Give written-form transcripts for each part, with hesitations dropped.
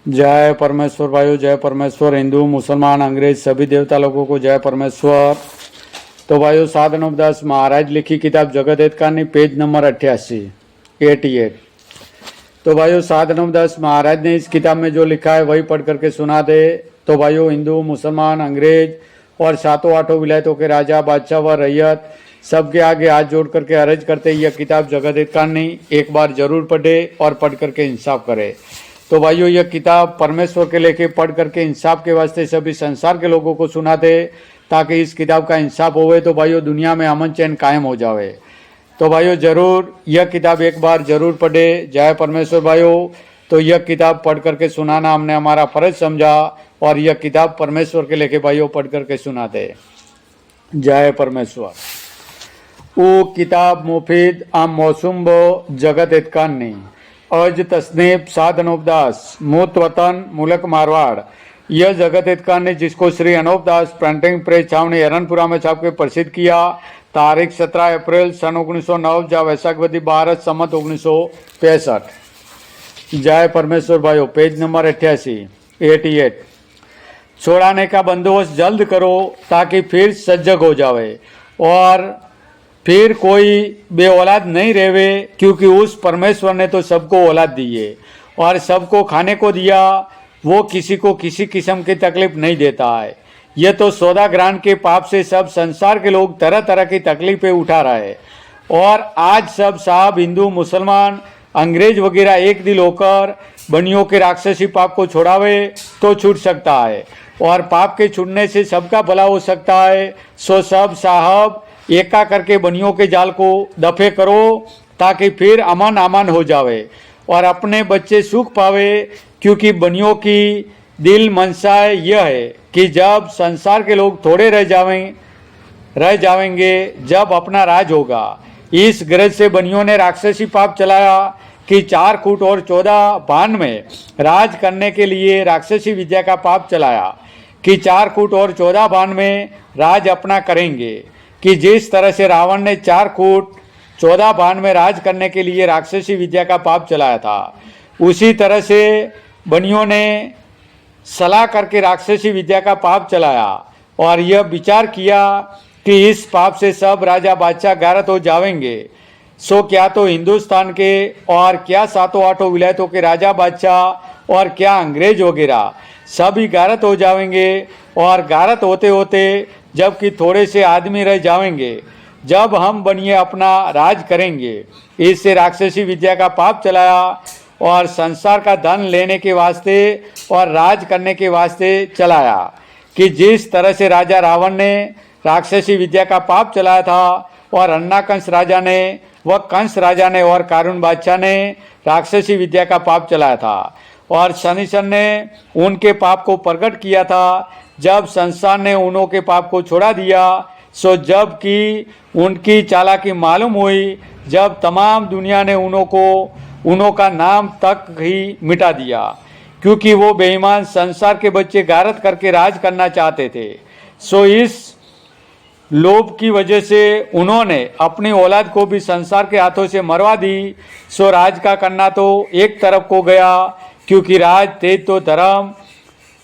जय परमेश्वर भाइयों, जय परमेश्वर। हिंदू, मुसलमान, अंग्रेज सभी देवता लोगों को जय परमेश्वर। तो भाइयों, साधनोपदास महाराज लिखी किताब जगत हित कहानी, पेज नंबर 88। तो भाइयों, साधनोपदास महाराज ने इस किताब में जो लिखा है वही पढ़ करके सुना दे। तो भाइयों, हिंदू, मुसलमान, अंग्रेज और सातों आठों विलायतों के राजा, बादशाह व रैयत सबके आगे हाथ जोड़ करके अर्ज करते यह किताब जगत हित कहानी एक बार जरूर पढ़े और पढ़ करके इंसाफ करे। तो भाइयों, यह किताब परमेश्वर के लेके पढ़ करके इंसाफ के वास्ते सभी संसार के लोगों को सुना दे, ताकि इस किताब का इंसाफ होवे तो भाइयों दुनिया में अमन चैन कायम हो जावे। तो भाइयों, जरूर यह किताब एक बार जरूर पढ़े। जय परमेश्वर भाइयों। तो यह किताब पढ़ करके सुनाना हमने हमारा फर्ज समझा, और यह किताब परमेश्वर के लेके भाइयों पढ़ करके सुना दे। जय परमेश्वर। वो किताब मुफीद आम मौसुम बो जगत हित कहानी, अज तस्नीफ साधनोपदास, मूत वतन मुल्क मारवाड़। यह जगत हित कहानी जिसको श्री अनोपदास प्रिंटिंग प्रेस छावनी हरनपुरा में छाप के प्रसिद्ध किया, तारीख 17 अप्रैल सन 1909 जा वैशाख वधी 12 सम्मत 1965। जय परमेश्वर भाइयों। Page number 88। छोड़ाने का बंदोबस्त जल्द करो ताकि फिर सजग हो जावे और फिर कोई बे औलाद नहीं रहेवे, क्योंकि उस परमेश्वर ने तो सबको औलाद दी है और सबको खाने को दिया। वो किसी को किसी किस्म की तकलीफ नहीं देता है। ये तो सौदा ग्रहण के पाप से सब संसार के लोग तरह तरह की तकलीफें उठा रहे हैं, और आज सब साहब हिंदू, मुसलमान, अंग्रेज वगैरह एक दिल होकर बनियों के राक्षसी पाप को छोड़ावे तो छूट सकता है, और पाप के छूटने से सबका भला हो सकता है। सो सब साहब एका करके बनियों के जाल को दफे करो, ताकि फिर अमन अमन हो जावे और अपने बच्चे सुख पावे। क्योंकि बनियों की दिल मनसा यह है कि जब संसार के लोग थोड़े रह जावेंगे, जब अपना राज होगा। इस गरज से बनियों ने राक्षसी पाप चलाया कि 4 फुट और 14 बान में राज करने के लिए राक्षसी विद्या का पाप चलाया कि 4 फुट और 14 बान में राज अपना करेंगे। कि जिस तरह से रावण ने 4 फुट 14 बान में राज करने के लिए राक्षसी विद्या का पाप चलाया था, उसी तरह से बनियों ने सलाह करके राक्षसी विद्या का पाप चलाया और यह विचार किया कि इस पाप से सब राजा बादशाह गारत हो जाएंगे। सो क्या तो हिंदुस्तान के और क्या सातों आठों विलायतों के राजा बादशाह और क्या अंग्रेज वगैरह सभी गारत हो जाएंगे, और गारत होते होते जबकि थोड़े से आदमी रह जाएंगे, जब हम बनिए अपना राज करेंगे। इससे राक्षसी विद्या का पाप चलाया और संसार का धन लेने के वास्ते और राज करने के वास्ते चलाया। कि जिस तरह से राजा रावण ने राक्षसी विद्या का पाप चलाया था, और अन्ना कंस राजा ने व कंस राजा ने और कारून बादशाह ने राक्षसी विद्या का पाप चलाया था, और शनिश्चर ने उनके पाप को प्रकट किया था जब संसार ने उन्हों के पाप को छोड़ा दिया। सो जब कि उनकी चालाकी मालूम हुई, जब तमाम दुनिया ने उन्हों का नाम तक ही मिटा दिया, क्योंकि वो बेईमान संसार के बच्चे गारत करके राज करना चाहते थे। सो इस लोभ की वजह से उन्होंने अपनी औलाद को भी संसार के हाथों से मरवा दी। सो राज का करना तो एक तरफ को गया, क्योंकि राज तेज तो धर्म,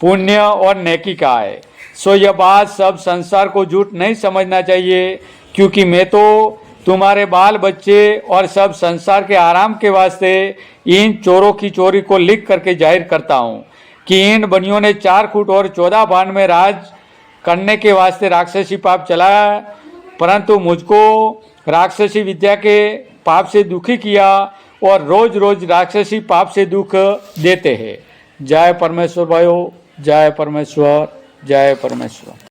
पुण्य और नेकी का है। सो यह बात सब संसार को झूठ नहीं समझना चाहिए, क्योंकि मैं तो तुम्हारे बाल बच्चे और सब संसार के आराम के वास्ते इन चोरों की चोरी को लिख करके जाहिर करता हूँ कि इन बनियों ने 4 फुट और 14 बान में राज करने के वास्ते राक्षसी पाप चलाया, परंतु मुझको राक्षसी विद्या के पाप से दुखी किया और रोज रोज राक्षसी पाप से दुख देते हैं। जय परमेश्वर भाइयों। जय परमेश्वर। जय परमेश्वर।